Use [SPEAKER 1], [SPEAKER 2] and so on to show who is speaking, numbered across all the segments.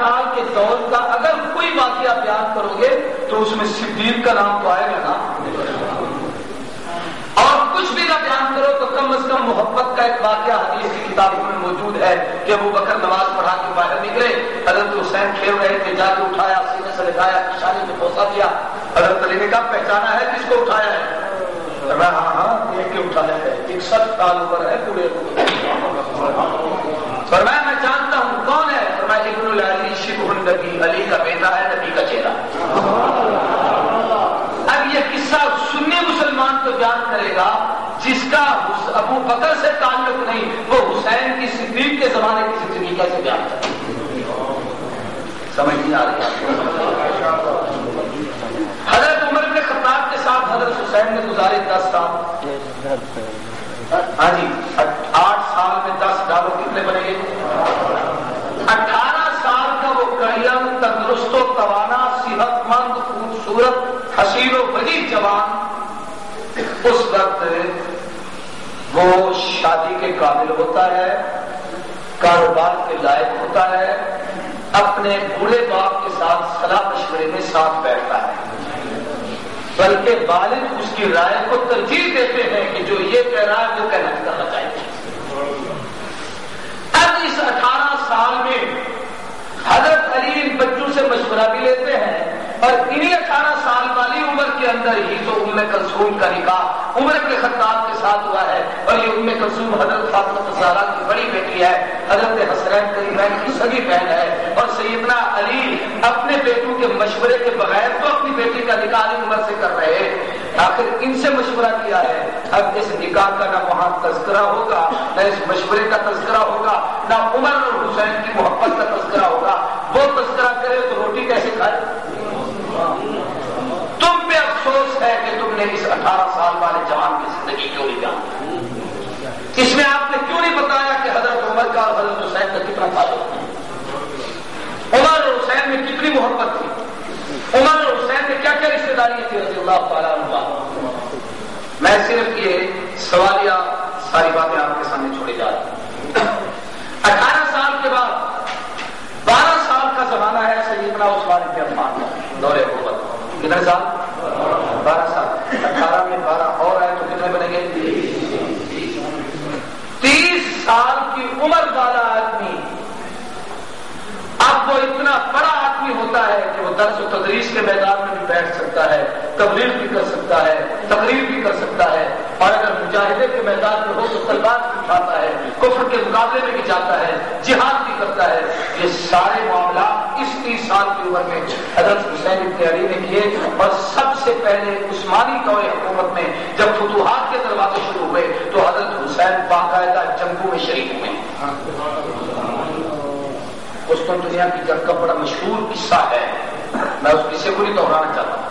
[SPEAKER 1] سال کے دور کا اگر کوئی واقعہ بیان کرو گے تو اس میں صدیق کا نام تو آئے گا نا، اور کچھ بھی نہ بیان کرو تو کم از کم محبت کا ایک واقعہ حدیث کی کتابوں میں موجود ہے کہ ابو بکر نماز پڑھا کے باہر نکلے، حضرت حسین کھیل رہے تھے، جا کے اٹھایا، سینے سے لگایا، پیشانی میں بوسہ دیا، حضرت علی نے کہا پہچانا ہے کس کو اٹھایا ہے؟ ہاں دیکھ کے اٹھایا ہے، 61 سال عمر ہے پورے، فرمایا میں جانتا ہوں کون ہے؟ فرمایا ابن العلی شبہ النبی، علی کا بیٹا ہے، نبی کا چہرہ۔ اب یہ قصہ سنی مسلمان تو بیان کرے گا جس کا ابو بکر سے تعلق نہیں، وہ حسین کی صدیق کے زمانے کی زندگی کیسے بیان کرے؟ سمجھ نہیں آ رہی؟ حضرت عمر بن خطاب کے ساتھ حضرت حسین نے گزارے 10 سال۔ ہاں جی، 8 سال میں 10 ڈالو کتنے بنے گے؟ 18 سال کا وہ کڑیم، تندرست و توانا، صحت مند، خوبصورت، حسین و وجیح جوان، اس وقت وہ شادی کے قابل ہوتا ہے، کاروبار کے لائق ہوتا ہے، اپنے بوڑھے باپ کے ساتھ صلاح مشورے میں ساتھ بیٹھتا ہے، بلکہ والد اس کی رائے کو ترجیح دیتے ہیں کہ جو یہ کہہ رہا ہے وہ کہنا کرنا چاہیے۔ اب اس 18 سال میں حضرت علی ان بچوں سے مشورہ بھی لیتے ہیں، اور انہی 18 سال والی عمر کے اندر ہی تو ام کلثوم کا نکاح عمر بن خطاب کے ساتھ ہوا ہے، اور یہ ام کلثوم حضرت فاطمہ الزہرا کی بڑی بیٹی ہے، حضرت حسنین کریمین کی سگی بہن ہے، اور سیدنا علی اپنے بیٹوں کے مشورے کے بغیر تو اپنی بیٹی کا نکاح عمر سے کر رہے ہیں، آخر ان سے مشورہ کیا ہے۔ اب اس نکاح کا نہ وہاں تذکرہ ہوگا، نہ اس مشورے کا تذکرہ ہوگا، نہ عمر اور حسین کی محبت کا تذکرہ ہوگا، وہ تذکرہ کرے تو روٹی کیسے کھائے؟ تم پہ افسوس ہے کہ تم نے اس 18 سال والے جوان کی زندگی کیوں نہیں جانا؟ اس میں آپ نے کیوں نہیں بتایا کہ حضرت عمر کا اور حضرت حسین کا کتنا تعلق تھا، عمر اور حسین میں کتنی محبت تھی، عمر اور حسین میں کیا کیا رشتے داری تھی رضی اللہ تعالیٰ عنہ۔ میں صرف یہ سوالیہ ساری باتیں آپ کے سامنے چھوڑے جا رہا ہوں۔ 18 سال کے بعد 12 سال کا زمانہ ہے سیدنا عثمان بن عفان کا، دور حکومت۔ کتنے سال؟ 12 سال۔ 18 میں 12 اور آئے تو کتنے بنے گے؟ 30 سال کی عمر والا آدمی اب وہ اتنا بڑا آدمی ہوتا ہے کہ وہ درس و تدریس کے میدان میں بھی بیٹھ سکتا ہے، تبلیغ بھی کر سکتا ہے، تقریر بھی کر سکتا ہے، اور اگر مجاہدے کے میدان میں ہو تو تلوار بھی اٹھاتا ہے، کفر کے مقابلے میں بھی جاتا ہے، جہاد بھی کرتا ہے۔ یہ سارے معاملات اس 30 سال کی عمر میں حضرت حسین بن علی نے کیے، اور سب سے پہلے عثمانی دور حکومت میں جب فتوحات کے دروازے شروع ہوئے تو حضرت حسین باقاعدہ جنگوں میں شریک ہوئے۔ قسطنطنیہ دنیا کی جنگ کا بڑا مشہور قصہ ہے، میں اس قصے کو نہیں دہرانا چاہتا ہوں۔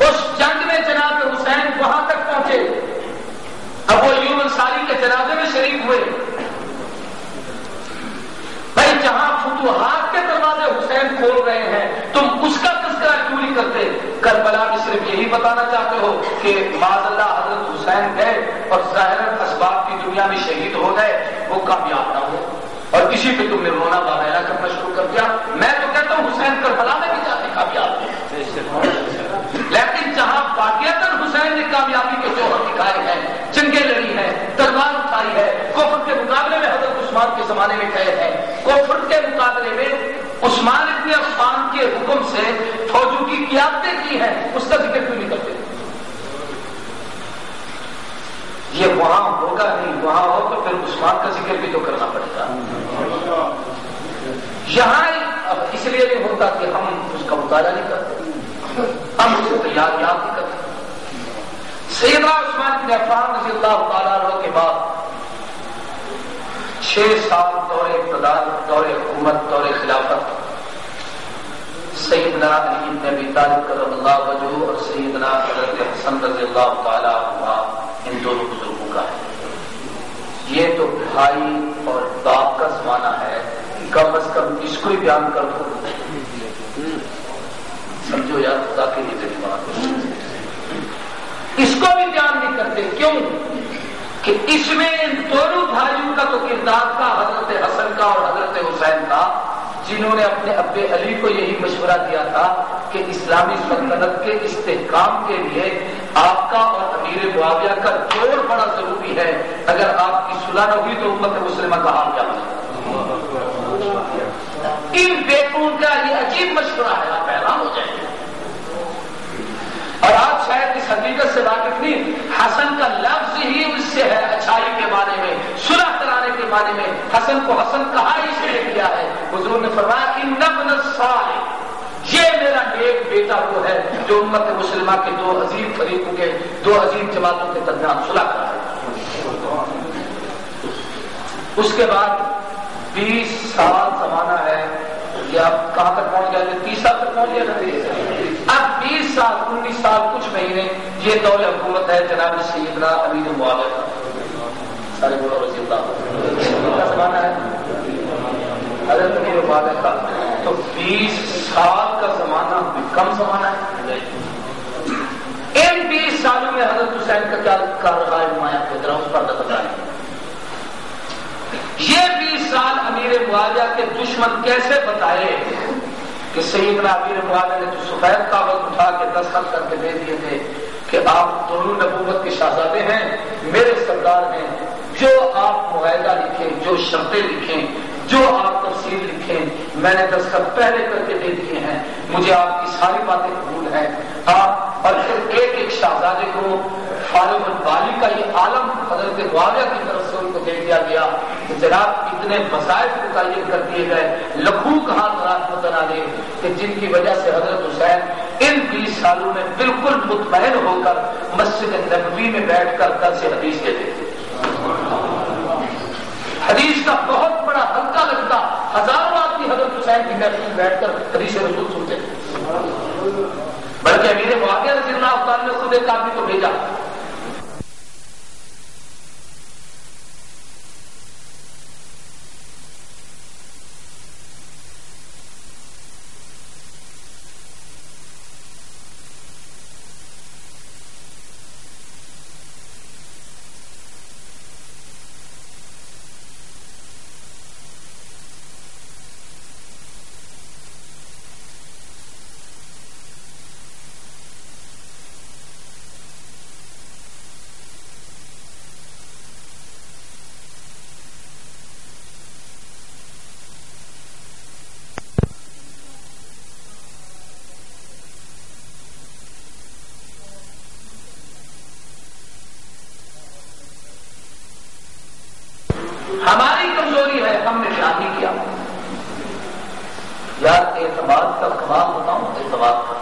[SPEAKER 1] اس جنگ میں جناب حسین وہاں تک پہنچے، ابو ایوب انصاری کے جنازے میں شریک ہوئے۔ بھائی جہاں فتوحات کے دروازے حسین کھول رہے ہیں تم اس کا تذکرہ کیوں نہیں کرتے؟ کربلا میں صرف یہی بتانا چاہتے ہو کہ معاذ اللہ حضرت حسین گئے اور ظاہراً اسباب کی دنیا میں شہید ہو گئے، وہ کامیاب نہ ہو، اور اسی پہ تم نے رونا باغیرہ کرنا شروع کر دیا۔ میں تو کہتا ہوں حسین کربلا میں بھی جاتے کامیاب ہے، لیکن جہاں واقعتاً حسین نے کامیابی کے جوہر دکھائے ہیں، جنگیں لڑی ہیں، تلوار اٹھائی ہے، کفر کے مقابلے میں حضرت عثمان کے زمانے میں گئے ہیں، کفر کے مقابلے میں عثمان ابن عفان کے حکم سے فوجوں کی قیادتیں کی ہیں، اس کا ذکر کیوں نہیں کرتے؟ یہ وہاں ہوگا نہیں، وہاں ہو تو پھر عثمان کا ذکر بھی تو کرنا پڑے گا۔ یہاں اس لیے نہیں ہوتا کہ ہم اس کا مطالعہ نہیں کرتے، ہم اسے تیار یاد نہیں کرتے۔ سیدنا عثمان بن عفان رضی اللہ تعالیٰ عنہ کے بعد 6 سال دور اقتدار، دور حکومت، دور خلافت سیدنا علی بن ابی طالب کرم اللہ وجہہ اور سیدنا حضرت حسن رضی اللہ تعالیٰ عنہ، ان دونوں بزرگوں کا ہے۔ یہ تو بھائی اور باپ کا زمانہ ہے، کم از کم اس کو ہی بیان کر دو، سمجھو یار، خدا کے لیے میری بات، اس کو بھی بیان نہیں کرتے۔ کیوں؟ کہ اس میں ان دونوں بھائیوں کا تو کردار تھا، حضرت حسن کا اور حضرت حسین کا، جنہوں نے اپنے ابے علی کو یہی مشورہ دیا تھا کہ اسلامی سلطنت کے استحکام کے لیے آپ کا اور امیر معاویہ کا جوڑ بڑا ضروری ہے، اگر آپ کی صلح نہ ہوئی تو امت مسلمہ کا حال کیا ہوگا؟ ان بیٹوں کا یہ عجیب مشورہ ہے، آپ حیران ہو جائیں گے۔ اور آپ شاید اس حقیقت سے واقف نہیں، حسن کا لفظ ہی اس سے ہے، اچھائی کے معنی میں، صلح کرانے کے معنی میں۔ حسن کو حسن کہا ہی سے کیا ہے، حضور نے فرمایا ان ابن الصالح، یہ میرا نیک بیٹا وہ ہے جو امت مسلمہ کے دو عظیم فریقوں کے، دو عظیم جماعتوں کے درمیان صلح کرائے۔ اس کے بعد 20 سال زمانہ ہے، یہ اب کہاں تک پہنچ گیا؟ 30 سال تک پہنچ گیا۔ اب 20 سال 19 سال کچھ مہینے یہ دور حکومت ہے جناب سیدنا امیر معاویہ کا، سارے بولو رضی اللہ کا زمانہ ہے حضرت امیر معاویہ کا۔ تو 20 سال کا زمانہ کم زمانہ ہے۔ ان 20 سالوں میں حضرت حسین کا کیا کر رہا ہے نمایاں کی طرح اس پر بتائیں۔ یہ 20 سال امیر معاویہ کے دشمن کیسے بتائے کہ سیدنا امیر معاویہ نے جو سفید کاغذ اٹھا کے دستخط کر کے دے دیے تھے کہ آپ دونوں نبوت کے شہزادے ہیں، میرے سردار ہیں، جو آپ معاہدہ لکھیں، جو شرطیں لکھیں، جو آپ تفصیل لکھیں، میں نے دستخط پہلے کر کے دے دیے ہیں، مجھے آپ کی ساری باتیں قبول ہیں۔ آپ اور پھر ایک ایک شہزادے کو فارغ البالی کا یہ عالم حضرت معاویہ کی طرف سے ان کو دے دیا گیا کہ جناب اتنے وظائف متعین کر دیے گئے، لکھوک ہاتھ رات متنازع، کہ جن کی وجہ سے حضرت حسین ان 20 سالوں میں بالکل مطمئن ہو کر مسجد نبوی میں بیٹھ کر درس حدیث دیتے تھے۔ حدیث کا بہت بڑا حلقہ لگتا، ہزاروں آدمی حضرت حسین کی محفل میں بیٹھ کر حدیث رسول سنتے تھے۔ بلکہ امیر معاویہ رضی اللہ عنہ نے خود ایک آدمی کو بھیجا، ہماری کمزوری ہے، ہم نے خیال نہیں کیا۔ یار اعتماد کا کمال بتاؤں، اعتماد کا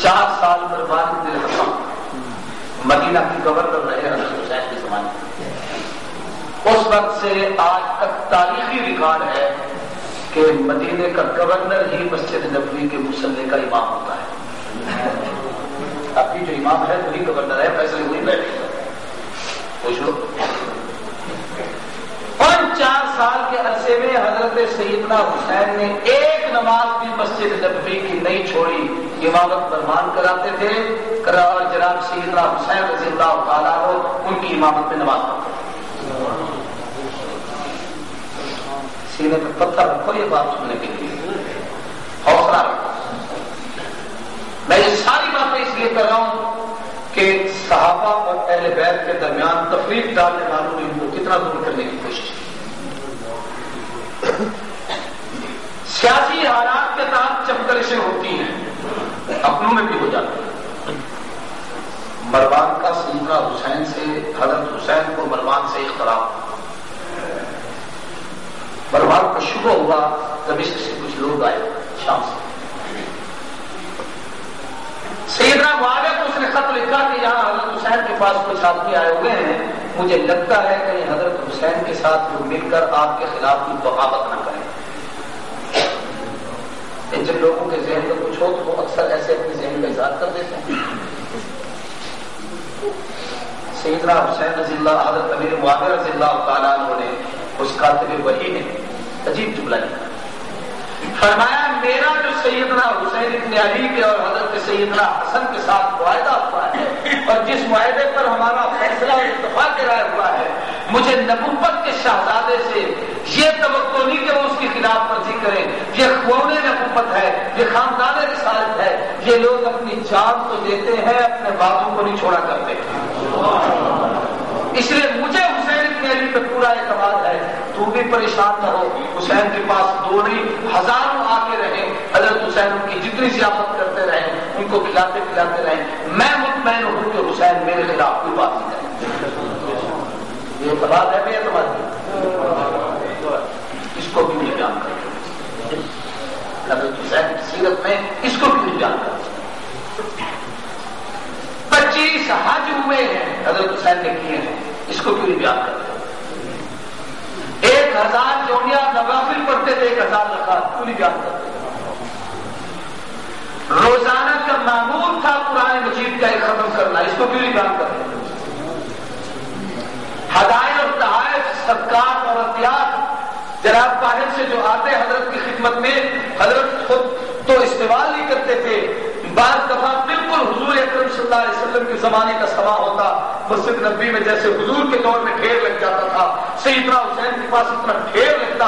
[SPEAKER 1] 4 سال برباد مدینہ کی گورنر رہے حضرت حسین کے زمانے میں۔ اس وقت سے آج تک تاریخی ریکارڈ ہے کہ مدینے کا گورنر ہی مسجد نبوی کے مصلی کا امام ہوتا ہے۔ ابھی جو امام ہے وہی گورنر ہے، فیصلے وہی بیٹھے گا۔ پوچھ لو، ان 4 سال کے عرصے میں حضرت سیدنا حسین نے ایک نماز بھی مسجد نبوی کی نہیں چھوڑی، امامت فرمان کراتے تھے، اور جناب سیدنا حسین رضی اللہ تعالیٰ عنہ ان کی امامت میں نماز پڑھتے تھے۔ سینے پہ پتھر رکھو یہ بات سننے کے لیے، حوصلہ رکھو۔ میں یہ ساری باتیں اس لیے کر رہا ہوں کہ صحابہ اور اہل بیت کے درمیان تفریق ڈالنے والوں نے ان کو کتنا دور کرنے کی کوشش کی۔ سیاسی حالات کے تحت چمکرشیں ہوتی ہیں، اپنوں میں بھی ہو جاتی ہیں۔ مروان کا سیدنا حسین سے، حضرت حسین کو مروان سے اختلاف، مروان کو شبہ ہوا، دمشق سے کچھ لوگ آئے شام سے، سیدنا معاویہ کو اس نے خط لکھا کہ یہاں حضرت حسین کے پاس کچھ آدمی آئے ہوئے ہیں، مجھے لگتا ہے کہ حضرت حسین کے ساتھ وہ مل کر آپ کے خلاف کوئی بغاوت نہ کریں۔ جن لوگوں کے ذہن میں کچھ ہو تو وہ اکثر ایسے اپنے ذہن کا اظہار کر دیتے ہیں۔ سیدنا حسین رضی اللہ، حضرت امیر معاویہ رضی اللہ تعالیٰ عنہ نے اس کاتب وحی نے عجیب جملہ لکھا، فرمایا میرا جو سیدنا حسین ابن علی کے اور حضرت سیدنا حسن کے ساتھ معاہدہ ہوا ہے، اور جس معاہدے پر ہمارا فیصلہ اتفاق رائے ہوا ہے، مجھے نبوت کے شہزادے سے یہ توقع نہیں کہ وہ اس کی خلاف ورزی کریں. یہ خون نبوت ہے, یہ خاندان رسالت ہے. یہ لوگ اپنی جان تو دیتے ہیں, اپنے باتوں کو نہیں چھوڑا کرتے. اس لیے مجھے حسین ابن علی پہ پورا اعتماد ہے. تو بھی پریشان نہ ہو, حسین کے پاس 2 نہیں ہزاروں آ کے رہیں, حضرت حسین ان کی جتنی ضیافت کرتے رہیں, ان کو کھلاتے پلاتے رہیں. میں مطمئن ہوں کہ حسین میرے خلاف کوئی بات نہیں کرے. یہ اعتماد ہے بے اعتمادی, اس کو بھی نہیں جان کرتے. حضرت حسین کی سیرت میں اس کو بھی نہیں جان کرتے. 25 حج ہوئے ہیں حضرت حسین نے کیے ہیں, اس کو کیوں نہیں بیان کرتے. 1000 جونیا نوافل پڑھتے تھے, 1000 رکعت, کیوں نہیں بیان کرتے. روزانہ کا معمول تھا قرآن مجید کا ایک ختم کرنا, اس کو کیوں نہیں بیان کرتے. ہدایت اور تحائف, صدقات اور عطیات جناب باہر سے جو آتے حضرت کی خدمت میں, حضرت خود تو استعمال نہیں کرتے تھے. بعض دفعہ بالکل حضور اکرم صلی اللہ علیہ وسلم کے زمانے کا سما ہوتا, مسجد نبوی میں جیسے حضور کے دور میں ڈھیر لگ جاتا تھا, سیدنا حسین کے پاس اتنا ڈھیر لگتا.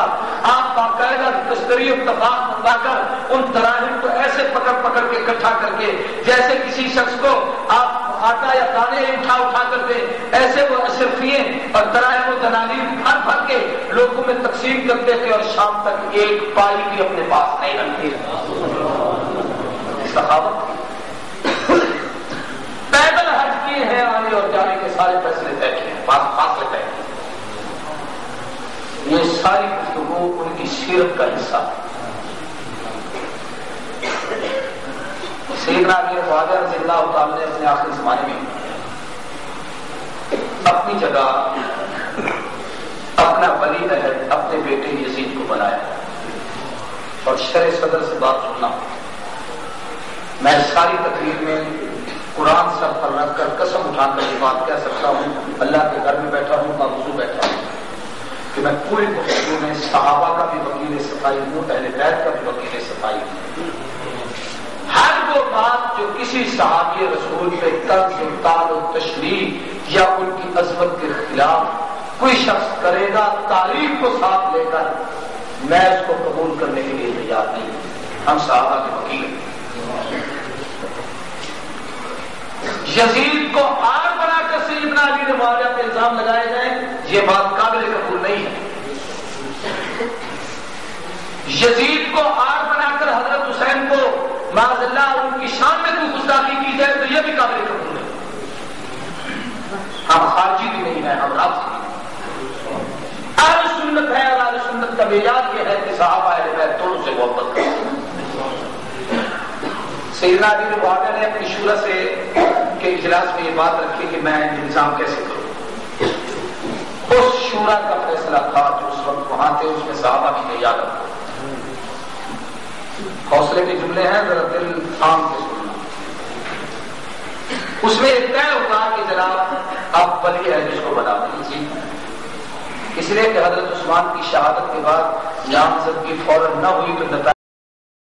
[SPEAKER 1] آپ باقاعدہ تشتری اتفاق منگا کر ان تراہم کو ایسے پکڑ پکڑ کے اکٹھا کر کے, جیسے کسی شخص کو آپ آٹا یا دانے اٹھا کر دیں, ایسے وہ اشرفیے اور تراہم و دنانیر بھر بھر کے لوگوں میں تقسیم کرتے تھے, اور شام تک ایک پائی بھی اپنے پاس نہیں رکھتے. سخاوت. پیدل حج کیے ہیں, آنے اور جانے کے سارے فیصلے طے کیے ہیں, فاصلے طے کیے. یہ ساری گفتگو ان کی سیرت کا حصہ ہے. سیدنا ابی معاویہ رضی اللہ تعالی نے اپنے آخری زمانے میں اپنی جگہ اپنا ولی عہد اپنے بیٹے یزید کو بنایا, اور شرع صدر سے بات سننا. میں ساری تقریر میں قرآن سر پر رکھ کر قسم اٹھا کر یہ بات کہہ سکتا ہوں, اللہ کے گھر میں بیٹھا ہوں, باوضو بیٹھا ہوں, کہ میں پوری گفتگو میں صحابہ کا بھی وکیل صفائی ہوں, اہل بیت کا بھی وکیل صفائی ہوں. ہر وہ بات جو کسی صحابی رسول پہ طنز و تال و تشریح یا ان کی عظمت کے خلاف کوئی شخص کرے گا, تاریخ کو ساتھ لے کر, میں اس کو قبول کرنے کے لیے تیار نہیں. ہم صحابہ کے وکیل ہیں. یزید کو آڑ بنا کر سیدنا علی نے معاویہ پہ الزام لگائے جائیں, یہ بات قابل قبول نہیں ہے. یزید کو آڑ بنا کر حضرت حسین کو معاذ اللہ ان کی شان میں کوئی گستاخی کی جائے تو یہ بھی قابل قبول نہیں. ہم خارجی بھی نہیں ہیں, ہم رافضی بھی. اہل سنت ہے, اور اہل سنت کا معیار یہ ہے کہ صحابہ اہل بیت دونوں سے محبت کریں. سیدنا علی معاویہ نے اپنی شورا سے کے اجلاس میں یہ بات رکھی کہ میں انتظام کیسے کروں. اس شورا کا فیصلہ تھا جو اس وقت وہاں تھے, اس میں صحابہ بھی تھے, یاد رکھو. حوصلے کے جملے ہیں, ذرا دل تھام کے سننا. اس میں طے ہوگا کہ جناب آپ ولی ہے جس کو بنا دیجیے, اس لیے کہ حضرت عثمان کی شہادت کے بعد نامزدگی فوراً نہ ہوئی تو نتائج